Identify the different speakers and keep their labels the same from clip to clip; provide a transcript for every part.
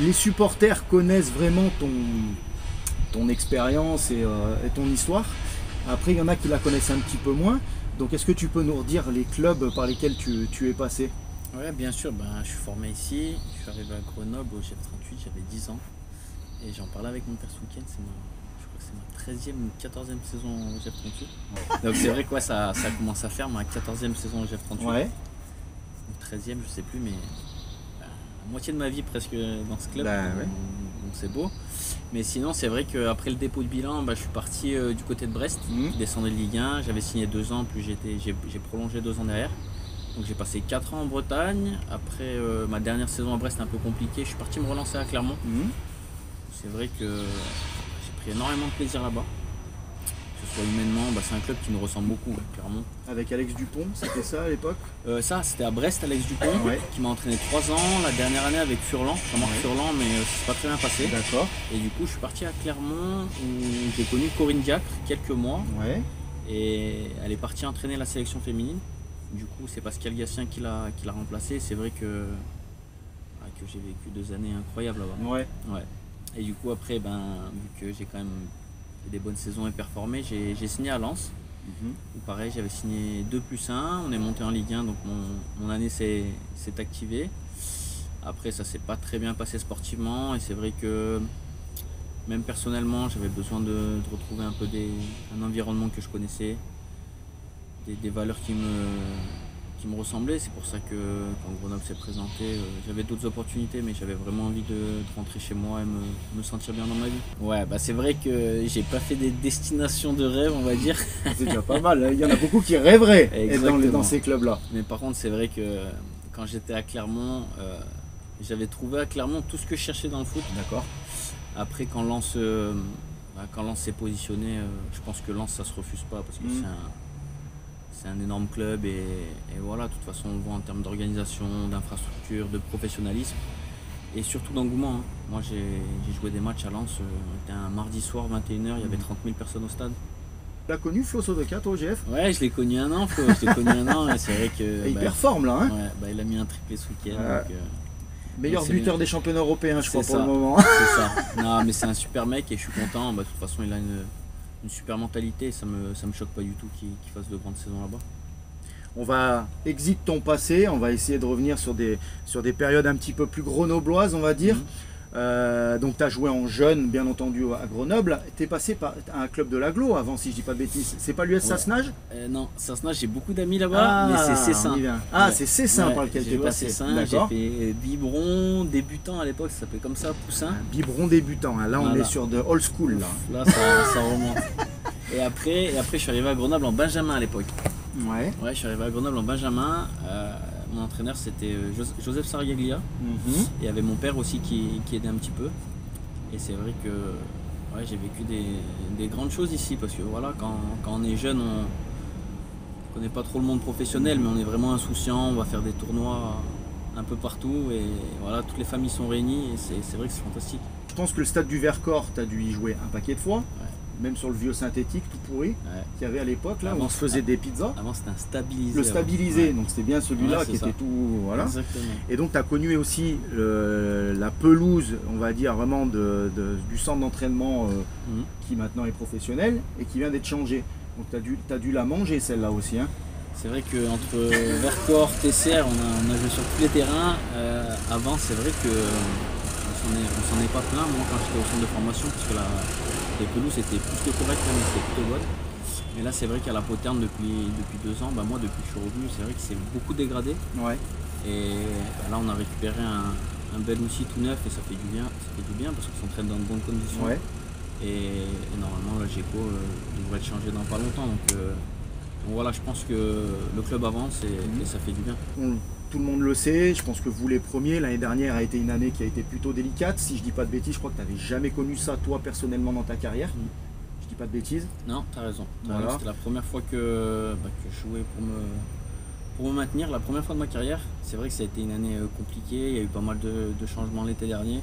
Speaker 1: les supporters connaissent vraiment ton expérience et ton histoire. Après, il y en a qui la connaissent un petit peu moins. Donc, est-ce que tu peux nous redire les clubs par lesquels tu es passé?
Speaker 2: Ouais, bien sûr, je suis formé ici, je suis arrivé à Grenoble au GF38, j'avais 10 ans. Et j'en parlais avec mon père ce week-end, je crois que c'est ma 13e ou 14e saison au GF38. Donc c'est vrai que ouais, ça commence à faire ma 14e saison au GF38.
Speaker 1: Ouais.
Speaker 2: Ou 13e, je sais plus, mais la moitié de ma vie presque dans ce club,
Speaker 1: Ouais.
Speaker 2: donc c'est beau. Mais sinon, c'est vrai qu'après le dépôt de bilan, je suis parti du côté de Brest, qui descendait de Ligue 1. J'avais signé 2 ans, puis j'ai prolongé 2 ans derrière. Donc j'ai passé 4 ans en Bretagne. Après ma dernière saison à Brest, c'était un peu compliqué. Je suis parti me relancer à Clermont. C'est vrai que j'ai pris énormément de plaisir là-bas. Que ce soit humainement, c'est un club qui nous ressemble beaucoup, Clermont.
Speaker 1: Avec Alex Dupont, c'était ça à l'époque?
Speaker 2: Ça, c'était à Brest, Alex Dupont, qui m'a entraîné 3 ans. La dernière année avec Furlan, Jean-Marc Furlan, mais ça s'est pas très bien passé.
Speaker 1: D'accord.
Speaker 2: Et du coup, je suis parti à Clermont où j'ai connu Corinne Diacre quelques mois.
Speaker 1: Ouais.
Speaker 2: Et elle est partie entraîner la sélection féminine. Du coup, c'est Pascal Gatien qui l'a remplacé. C'est vrai que j'ai vécu 2 années incroyables là-bas.
Speaker 1: Ouais.
Speaker 2: Et du coup, après, vu que j'ai quand même fait des bonnes saisons et performé, j'ai signé à Lens. Où pareil, j'avais signé 2+1. On est monté en Ligue 1, donc mon année s'est activée. Après, ça s'est pas très bien passé sportivement. Et c'est vrai que même personnellement, j'avais besoin de retrouver un peu un environnement que je connaissais. Des valeurs qui me ressemblaient. C'est pour ça que quand Grenoble s'est présenté, j'avais d'autres opportunités, mais j'avais vraiment envie de rentrer chez moi et me sentir bien dans ma vie. Ouais, c'est vrai que j'ai pas fait des destinations de rêve, on va dire.
Speaker 1: C'est déjà pas mal, il y en a beaucoup qui rêveraient être dans ces clubs-là.
Speaker 2: Mais par contre, c'est vrai que quand j'étais à Clermont, j'avais trouvé à Clermont tout ce que je cherchais dans le foot.
Speaker 1: D'accord.
Speaker 2: Après, quand Lens s'est positionné, je pense que Lens, ça se refuse pas parce que c'est un énorme club et voilà, de toute façon on le voit en termes d'organisation, d'infrastructure, de professionnalisme et surtout d'engouement. Moi j'ai joué des matchs à Lens, c'était un mardi soir 21h, il y avait 30 000 personnes au stade.
Speaker 1: Tu l'as connu Flo Sodoka toi au GF?
Speaker 2: Ouais, je l'ai connu un an, Flo, et c'est vrai que...
Speaker 1: il performe là, hein?
Speaker 2: Ouais, il a mis un triplé ce week-end.
Speaker 1: Meilleur buteur des championnats européens je crois pour le moment.
Speaker 2: C'est ça, non mais c'est un super mec et je suis content, de toute façon il a une super mentalité, ça me choque pas du tout qu'il fasse de grandes saisons là-bas.
Speaker 1: On va exit ton passé, on va essayer de revenir sur des périodes un petit peu plus grenobloises on va dire. Donc tu as joué en jeune bien entendu à Grenoble, tu es passé par un club de l'Aglo avant si je dis pas de bêtises, c'est pas l'US Sassenage?
Speaker 2: Non, Sassenage j'ai beaucoup d'habits là-bas, mais c'est Cessin.
Speaker 1: C'est Cessin par lequel tu es passé.
Speaker 2: J'ai fait Biberon, débutant à l'époque, ça s'appelait comme ça, Poussin.
Speaker 1: Biberon débutant, là on est sur de old school.
Speaker 2: Là ça remonte. Et après je suis arrivé à Grenoble en Benjamin à l'époque. Ouais, je suis arrivé à Grenoble en Benjamin. Mon entraîneur c'était Joseph Sarriaglia. Et il y avait mon père aussi qui aidait un petit peu. Et c'est vrai que j'ai vécu des grandes choses ici parce que voilà, quand on est jeune, on connaît pas trop le monde professionnel, mais on est vraiment insouciant, on va faire des tournois un peu partout et voilà, toutes les familles sont réunies et c'est vrai que c'est fantastique.
Speaker 1: Je pense que le stade du Vercors, tu as dû y jouer un paquet de fois. Même sur le vieux synthétique tout pourri qu'il y avait à l'époque, là où on se faisait des pizzas.
Speaker 2: Avant c'était un stabilisé.
Speaker 1: Le stabilisé, donc c'était bien celui-là qui était tout. Voilà.
Speaker 2: Exactement.
Speaker 1: Et donc tu as connu aussi la pelouse, on va dire vraiment du centre d'entraînement qui maintenant est professionnel et qui vient d'être changé. Donc tu as dû la manger celle-là aussi. Hein.
Speaker 2: C'est vrai qu'entre Vercors, TCR, on a joué sur tous les terrains. Avant, c'est vrai que on s'en est pas plein, moi quand j'étais au centre de formation, parce que les pelouses étaient plus que correctes, mais c'était plutôt bonne. Mais là c'est vrai qu'à la Poterne depuis 2 ans, moi depuis que je suis revenu, c'est vrai que c'est beaucoup dégradé. Et là on a récupéré un bel outil tout neuf et ça fait du bien parce qu'on s'entraîne dans de bonnes conditions. Et normalement le GECO devrait être changé dans pas longtemps. Donc voilà, je pense que le club avance et ça fait du bien.
Speaker 1: Tout le monde le sait, je pense que vous les premiers, l'année dernière a été une année qui a été plutôt délicate. Si je dis pas de bêtises, je crois que tu n'avais jamais connu ça toi personnellement dans ta carrière. Je dis pas de bêtises?
Speaker 2: Non, tu as raison. Voilà. C'était la première fois que je jouais pour me maintenir, la première fois de ma carrière. C'est vrai que ça a été une année compliquée, il y a eu pas mal de changements l'été dernier.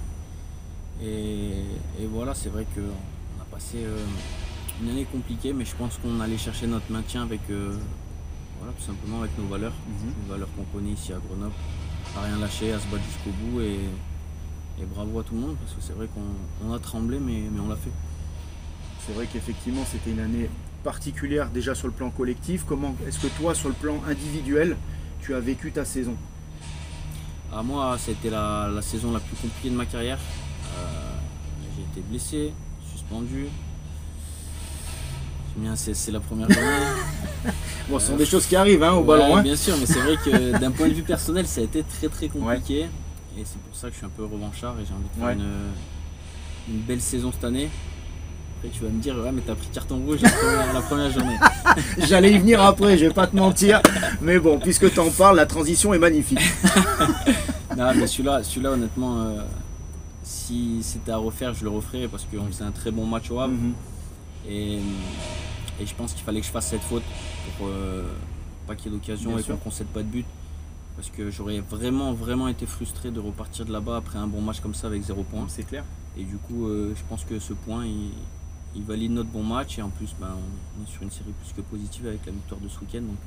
Speaker 2: Et voilà, c'est vrai qu'on a passé une année compliquée, mais je pense qu'on allait chercher notre maintien avec... Voilà, tout simplement avec nos valeurs qu'on connaît ici à Grenoble, à rien lâcher, à se battre jusqu'au bout et Et bravo à tout le monde parce que c'est vrai qu'on a tremblé mais on l'a fait.
Speaker 1: C'est vrai qu'effectivement c'était une année particulière déjà sur le plan collectif. Comment est-ce que toi sur le plan individuel tu as vécu ta saison?
Speaker 2: Moi, ça a été la saison la plus compliquée de ma carrière. J'ai été blessé, suspendu. C'est la première journée.
Speaker 1: Bon, ce sont des choses qui arrivent au ballon.
Speaker 2: Bien sûr, mais c'est vrai que d'un point de vue personnel, ça a été très très compliqué. Ouais. Et c'est pour ça que je suis un peu revanchard et j'ai envie de faire une belle saison cette année. Après, tu vas me dire, mais t'as pris carton rouge la première journée.
Speaker 1: J'allais y venir après, je vais pas te mentir. Mais bon, puisque tu en parles, la transition est magnifique.
Speaker 2: Non, mais celui-là honnêtement, si c'était à refaire, je le referais parce qu'on faisait un très bon match au Havre. Et je pense qu'il fallait que je fasse cette faute pour pas qu'il y ait d'occasion et qu'on ne concède pas de but. Parce que j'aurais vraiment été frustré de repartir de là-bas après un bon match comme ça avec 0 points.
Speaker 1: C'est clair.
Speaker 2: Et du coup, je pense que ce point, il valide notre bon match. Et en plus, on est sur une série plus que positive avec la victoire de ce week-end. Donc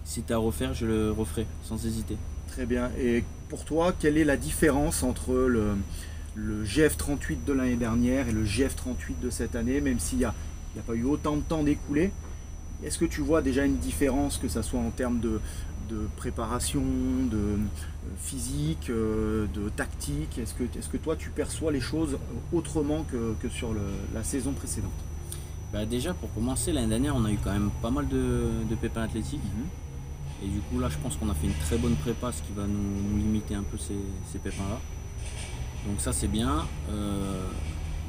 Speaker 2: si c'était à refaire, je le referais sans hésiter.
Speaker 1: Très bien. Et pour toi, quelle est la différence entre le GF38 de l'année dernière et le GF38 de cette année, même s'il n'y a pas eu autant de temps d'écoulé? Est-ce que tu vois déjà une différence, que ce soit en termes de préparation, de physique, de tactique? Est-ce que toi tu perçois les choses autrement que sur la saison précédente?
Speaker 2: Déjà pour commencer, l'année dernière on a eu quand même pas mal de pépins athlétiques. Et du coup là je pense qu'on a fait une très bonne prépa, ce qui va nous limiter un peu ces pépins là. Donc ça c'est bien.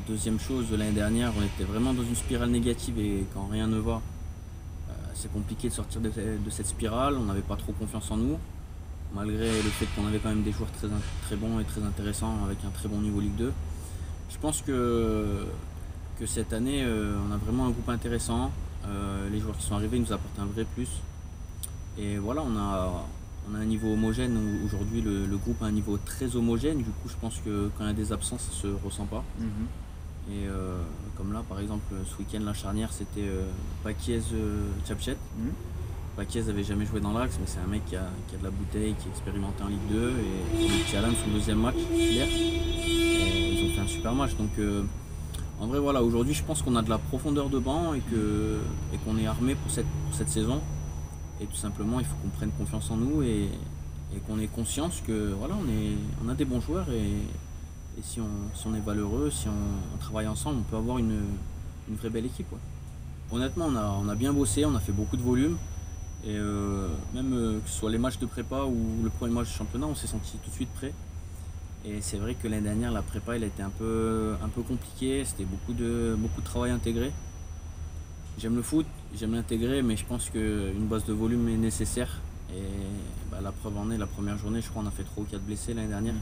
Speaker 2: Deuxième chose, l'année dernière on était vraiment dans une spirale négative et quand rien ne va, c'est compliqué de sortir de cette spirale. On n'avait pas trop confiance en nous, malgré le fait qu'on avait quand même des joueurs très bons et très intéressants avec un très bon niveau Ligue 2. Je pense que cette année on a vraiment un groupe intéressant. Les joueurs qui sont arrivés nous apportent un vrai plus. Et voilà, on a un niveau homogène. Aujourd'hui, le groupe a un niveau très homogène. Du coup, je pense que quand il y a des absences, ça se ressent pas. Et comme là, par exemple, ce week-end, la charnière, c'était Paquiez-Tchapchet. Paquiez n'avait jamais joué dans l'axe, mais c'est un mec qui a de la bouteille, qui est expérimenté en Ligue 2. Et le petit Alan, son deuxième match hier, et ils ont fait un super match. Donc, en vrai, voilà, aujourd'hui, je pense qu'on a de la profondeur de banc et qu'on est armé pour cette saison. Et tout simplement, il faut qu'on prenne confiance en nous et qu'on ait conscience que voilà, on a des bons joueurs et si on est valeureux, si on travaille ensemble, on peut avoir une vraie belle équipe. Ouais. Honnêtement, on a bien bossé, on a fait beaucoup de volume. Et même que ce soit les matchs de prépa ou le premier match du championnat, on s'est senti tout de suite prêt. Et c'est vrai que l'année dernière, la prépa, elle a été un peu compliquée, c'était beaucoup de travail intégré. J'aime le foot, j'aime l'intégrer, mais je pense qu'une base de volume est nécessaire. Et la preuve en est, la première journée, je crois qu'on a fait 3 ou 4 blessés l'année dernière.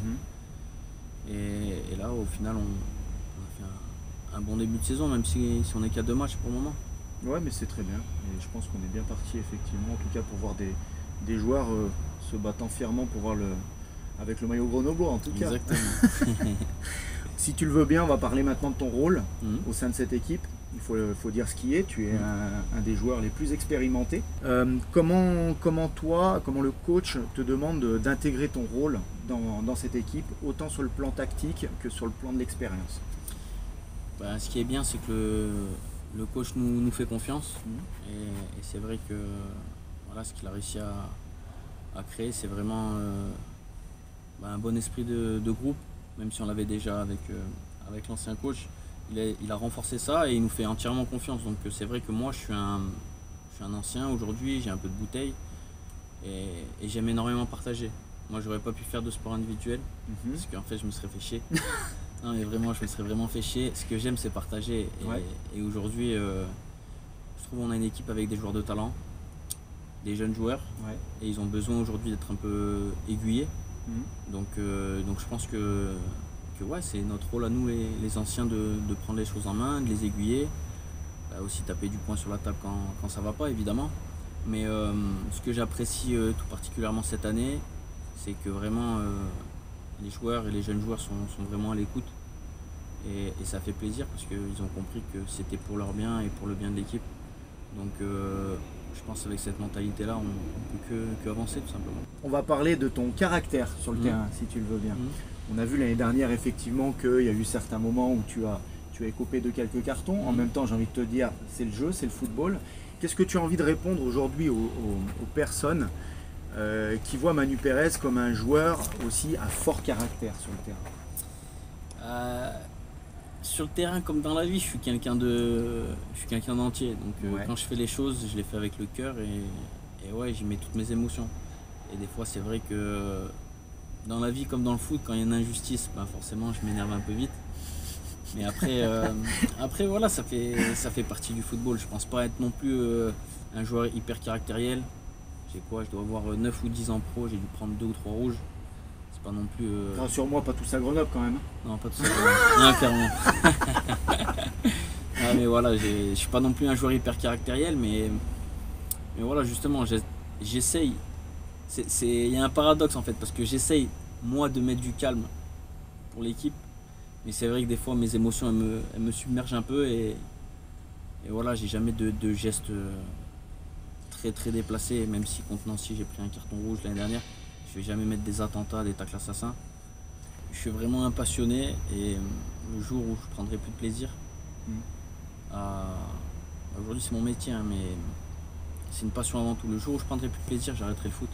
Speaker 2: Et là, au final, on a fait un bon début de saison, même si on est qu'à 2 matchs pour le moment.
Speaker 1: Ouais, mais c'est très bien. Et je pense qu'on est bien parti, effectivement, en tout cas pour voir des joueurs se battant fièrement pour voir avec le maillot grenoblois, en tout cas.
Speaker 2: Exactement.
Speaker 1: Si tu le veux bien, on va parler maintenant de ton rôle au sein de cette équipe. Il faut dire ce qui est, tu es un des joueurs les plus expérimentés. Comment le coach te demande d'intégrer ton rôle dans cette équipe, autant sur le plan tactique que sur le plan de l'expérience?
Speaker 2: Ce qui est bien, c'est que le coach nous fait confiance. Et c'est vrai que voilà, ce qu'il a réussi à créer, c'est vraiment un bon esprit de groupe, même si on l'avait déjà avec l'ancien coach. Il a renforcé ça et il nous fait entièrement confiance. Donc c'est vrai que moi je suis un ancien aujourd'hui, j'ai un peu de bouteille et j'aime énormément partager. Moi j'aurais pas pu faire de sport individuel parce qu'en fait je me serais fait chier. Non mais vraiment je me serais vraiment fait chier. Ce que j'aime c'est partager et aujourd'hui je trouve qu'on a une équipe avec des joueurs de talent, des jeunes joueurs et ils ont besoin aujourd'hui d'être un peu aiguillés. Donc je pense que c'est notre rôle à nous les anciens de prendre les choses en main, de les aiguiller, aussi taper du poing sur la table quand ça va pas évidemment. Mais ce que j'apprécie tout particulièrement cette année, c'est que vraiment les joueurs et les jeunes joueurs sont vraiment à l'écoute et ça fait plaisir parce qu'ils ont compris que c'était pour leur bien et pour le bien de l'équipe. Donc je pense qu'avec cette mentalité-là, on ne peut que avancer tout simplement.
Speaker 1: On va parler de ton caractère sur le terrain, si tu le veux bien. On a vu l'année dernière effectivement qu'il y a eu certains moments où tu as écopé de quelques cartons. En même temps, j'ai envie de te dire, c'est le jeu, c'est le football. Qu'est-ce que tu as envie de répondre aujourd'hui aux personnes qui voient Manu Pérez comme un joueur aussi à fort caractère sur le terrain?
Speaker 2: Sur le terrain comme dans la vie, je suis quelqu'un d'entier. Donc quand je fais les choses, je les fais avec le cœur et ouais, j'y mets toutes mes émotions. Et des fois, c'est vrai que dans la vie comme dans le foot, quand il y a une injustice, ben forcément, je m'énerve un peu vite. Mais après voilà, ça fait partie du football. Je pense pas être non plus un joueur hyper caractériel. Je dois avoir 9 ou 10 ans pro, j'ai dû prendre 2 ou 3 rouges. C'est pas non plus.
Speaker 1: Rassure-moi, pas tous à Grenoble quand même.
Speaker 2: Non, pas tous à Grenoble. Non, clairement. Ah, mais voilà, je suis pas non plus un joueur hyper caractériel, mais voilà, justement, j'essaye. Il y a un paradoxe en fait, parce que j'essaye, moi, de mettre du calme pour l'équipe. Mais c'est vrai que des fois, mes émotions, elles me submergent un peu et voilà, j'ai jamais de gestes très très déplacés, même si contre Nancy, j'ai pris un carton rouge l'année dernière. Je vais jamais mettre des attentats, des tacles assassins. Je suis vraiment un passionné et le jour où je prendrai plus de plaisir, aujourd'hui c'est mon métier, hein, mais c'est une passion avant tout. Le jour où je prendrai plus de plaisir, j'arrêterai le foot.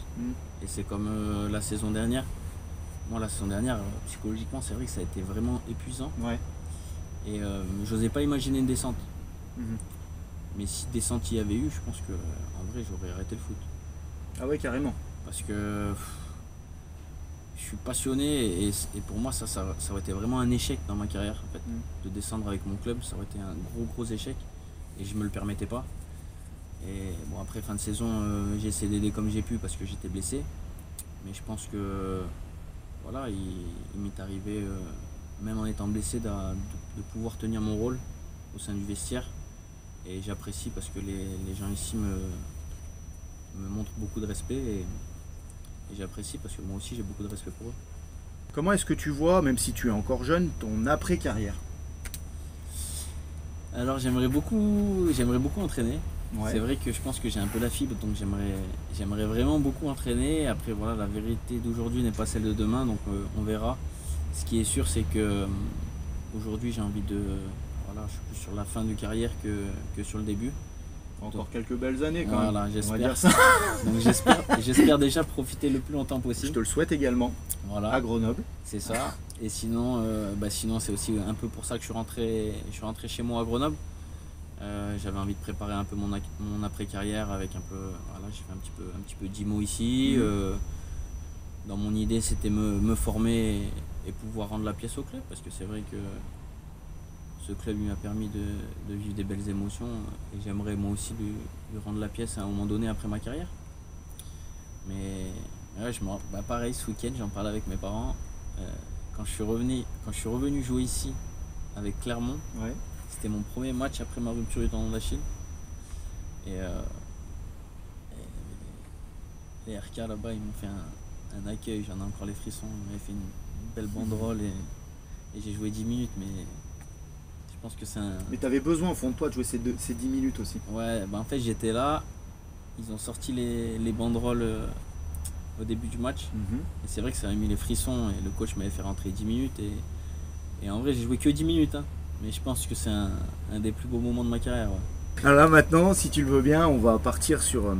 Speaker 2: Et c'est comme la saison dernière. Moi, la saison dernière, psychologiquement, c'est vrai que ça a été vraiment épuisant.
Speaker 1: Ouais.
Speaker 2: Et j'osais pas imaginer une descente. Mais si descente il y avait eu, je pense que en vrai, j'aurais arrêté le foot.
Speaker 1: Ah ouais, carrément.
Speaker 2: Parce que je suis passionné et pour moi, ça aurait été vraiment un échec dans ma carrière. En fait. De descendre avec mon club, ça aurait été un gros échec. Et je me le permettais pas. Et bon, après fin de saison, j'ai essayé d'aider comme j'ai pu parce que j'étais blessé. Mais je pense que voilà, il m'est arrivé, même en étant blessé, de pouvoir tenir mon rôle au sein du vestiaire. Et j'apprécie parce que les gens ici me montrent beaucoup de respect et j'apprécie parce que moi aussi j'ai beaucoup de respect pour eux.
Speaker 1: Comment est-ce que tu vois, même si tu es encore jeune, ton après-carrière?
Speaker 2: Alors j'aimerais beaucoup entraîner.
Speaker 1: Ouais.
Speaker 2: C'est vrai que je pense que j'ai un peu la fibre, donc j'aimerais vraiment beaucoup entraîner. Après voilà, la vérité d'aujourd'hui n'est pas celle de demain, donc on verra. Ce qui est sûr, c'est que aujourd'hui j'ai envie de... Voilà, je suis plus sur la fin de carrière que sur le début.
Speaker 1: Encore quelques belles années quand même.
Speaker 2: Voilà, j'espère.
Speaker 1: On va dire ça.
Speaker 2: Donc j'espère déjà profiter le plus longtemps possible.
Speaker 1: Je te le souhaite également.
Speaker 2: Voilà.
Speaker 1: À Grenoble.
Speaker 2: C'est ça. Et sinon, c'est aussi un peu pour ça que je suis rentré chez moi à Grenoble. J'avais envie de préparer un peu mon après-carrière avec un peu. Voilà, j'ai fait un petit peu d'IMO ici. Dans mon idée, c'était me former et pouvoir rendre la pièce au club, parce que c'est vrai que ce club lui m'a permis de vivre des belles émotions et j'aimerais moi aussi lui rendre la pièce à un moment donné après ma carrière. Mais ouais, pareil, ce week-end, j'en parlais avec mes parents. Quand je suis revenu jouer ici avec Clermont,
Speaker 1: ouais.
Speaker 2: C'était mon premier match après ma rupture du tendon d'Achille. Et les RK là-bas, ils m'ont fait un accueil, j'en ai encore les frissons. Ils m'avaient fait une belle banderole et j'ai joué 10 minutes, mais je pense que c'est un...
Speaker 1: Mais tu avais besoin au fond de toi de jouer ces 10 minutes aussi.
Speaker 2: Ouais, en fait j'étais là, ils ont sorti les banderoles au début du match. Et c'est vrai que ça m'a mis les frissons et le coach m'avait fait rentrer 10 minutes. Et en vrai, j'ai joué que 10 minutes. Hein. Mais je pense que c'est un des plus beaux moments de ma carrière. Ouais.
Speaker 1: Alors là maintenant, si tu le veux bien, on va partir sur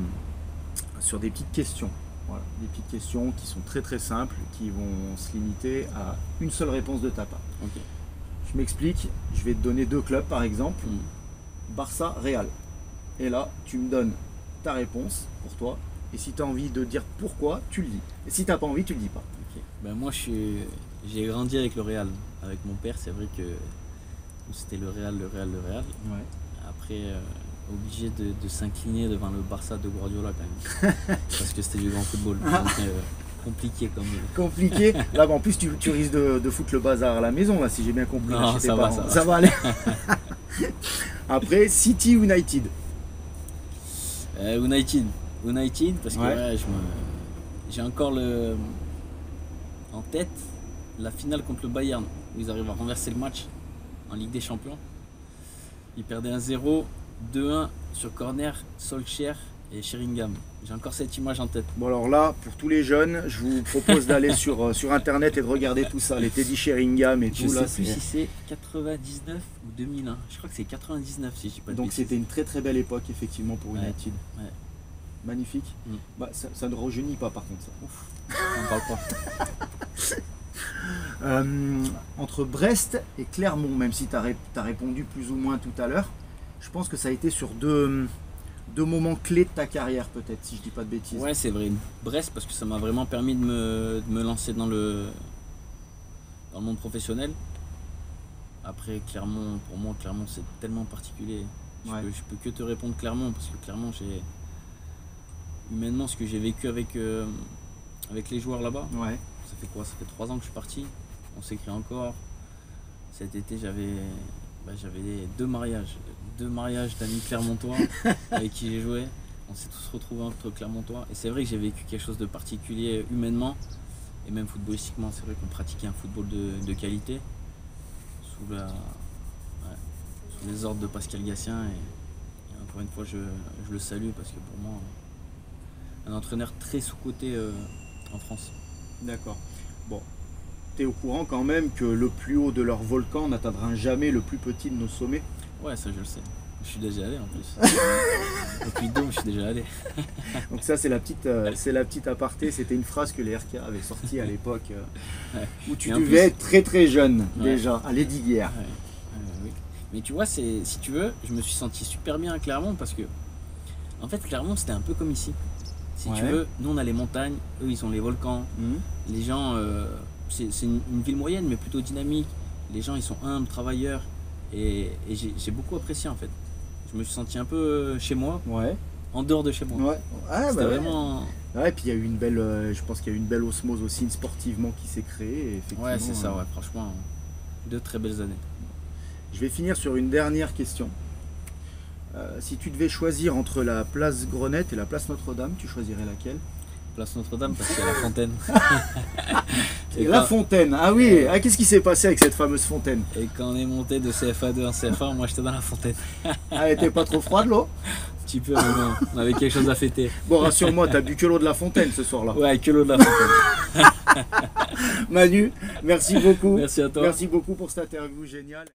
Speaker 1: des petites questions. Voilà, des petites questions qui sont très très simples, qui vont se limiter à une seule réponse de ta part.
Speaker 2: Okay.
Speaker 1: Je m'explique, je vais te donner 2 clubs par exemple, Barça, Real. Et là, tu me donnes ta réponse pour toi. Et si tu as envie de dire pourquoi, tu le dis. Et si tu n'as pas envie, tu le dis pas.
Speaker 2: Okay. Moi, j'ai grandi avec le Real. Avec mon père, c'est vrai que c'était le Real.
Speaker 1: Ouais.
Speaker 2: Après, obligé de s'incliner devant le Barça de Guardiola quand même. Parce que c'était du grand football. Donc, compliqué comme...
Speaker 1: Compliqué. Là, en plus, tu risques de foutre le bazar à la maison, là, si j'ai bien compris.
Speaker 2: Non,
Speaker 1: là,
Speaker 2: ça va.
Speaker 1: Ça va aller. Après, City United.
Speaker 2: United, parce que ouais, j'ai encore en tête la finale contre le Bayern, où ils arrivent à renverser le match en Ligue des Champions. Ils perdaient 1-0, 2-1 sur corner, Solskjaer, et Sheringham. J'ai encore cette image en tête.
Speaker 1: Bon alors là, pour tous les jeunes, je vous propose d'aller sur internet et de regarder tout ça, les Teddy Sheringham et
Speaker 2: Je
Speaker 1: tout
Speaker 2: sais
Speaker 1: là.
Speaker 2: plus si c'est 99 ou 2001. Je crois que c'est 99 si je dis pas de
Speaker 1: Donc
Speaker 2: bêtises.
Speaker 1: c'était une très très belle époque effectivement pour
Speaker 2: Ouais.
Speaker 1: United.
Speaker 2: Ouais.
Speaker 1: Magnifique.
Speaker 2: Mm.
Speaker 1: Bah, ça ne rajeunit pas par contre ça.
Speaker 2: Ouf, on en parle pas.
Speaker 1: Entre Brest et Clermont, même si tu as répondu plus ou moins tout à l'heure, je pense que ça a été sur deux moments clés de ta carrière peut-être, si je dis pas de bêtises.
Speaker 2: Ouais, c'est vrai. Brest, parce que ça m'a vraiment permis de me lancer dans le monde professionnel. Après, Clermont, pour moi, Clermont, c'est tellement particulier. Je peux que te répondre Clermont, parce que Clermont, humainement, ce que j'ai vécu avec les joueurs là-bas,
Speaker 1: Ouais.
Speaker 2: ça fait quoi? Ça fait 3 ans que je suis parti. On s'écrit encore. Cet été, j'avais 2 mariages d'amis clermontois avec qui j'ai joué. On s'est tous retrouvés entre clermontois. Et c'est vrai que j'ai vécu quelque chose de particulier humainement et même footballistiquement. C'est vrai qu'on pratiquait un football de qualité sous les ordres de Pascal Gatien. Et encore une fois, je le salue parce que pour moi, un entraîneur très sous-coté en France.
Speaker 1: D'accord. Bon, tu es au courant quand même que le plus haut de leur volcan n'atteindra jamais le plus petit de nos sommets?
Speaker 2: Ouais, ça je le sais. Je suis déjà allé en plus. Depuis Dôme, je suis déjà allé.
Speaker 1: Donc ça c'est la petite aparté, c'était une phrase que les RK avaient sortie à l'époque où tu
Speaker 2: Et en
Speaker 1: devais
Speaker 2: plus-
Speaker 1: être très très jeune
Speaker 2: Ouais.
Speaker 1: déjà, à Lesdiguières.
Speaker 2: Ouais, oui. Mais tu vois, si tu veux, je me suis senti super bien à Clermont parce que, en fait, Clermont c'était un peu comme ici. Si tu
Speaker 1: Ouais.
Speaker 2: veux, nous on a les montagnes, eux ils ont les volcans. Les gens, c'est une ville moyenne mais plutôt dynamique. Les gens ils sont humbles, travailleurs et j'ai beaucoup apprécié en fait. Je me suis senti un peu chez moi,
Speaker 1: Ouais.
Speaker 2: en dehors de chez moi.
Speaker 1: Ouais. Ah,
Speaker 2: C'était
Speaker 1: bah ouais.
Speaker 2: vraiment.
Speaker 1: Ouais, et puis il y a eu une belle, je pense qu'il y a eu une belle osmose aussi sportivement qui s'est créée. Et effectivement,
Speaker 2: Ouais, c'est ça, ouais, franchement, 2 très belles années.
Speaker 1: Je vais finir sur une dernière question. Si tu devais choisir entre la place Grenette et la place Notre-Dame, tu choisirais laquelle?
Speaker 2: Place Notre-Dame parce qu'il y a la fontaine.
Speaker 1: Et la fontaine, ah oui, ah, qu'est-ce qui s'est passé avec cette fameuse fontaine?
Speaker 2: Et quand on est monté de CFA2 en CFA, moi j'étais dans la fontaine.
Speaker 1: Ah, elle était pas trop froide l'eau?
Speaker 2: Un petit peu, mais bon, on avait quelque chose à fêter.
Speaker 1: Bon, rassure-moi, t'as bu que l'eau de la fontaine ce soir-là.
Speaker 2: Ouais, que l'eau de la fontaine.
Speaker 1: Manu, merci beaucoup.
Speaker 2: Merci à toi.
Speaker 1: Merci beaucoup pour cette interview géniale.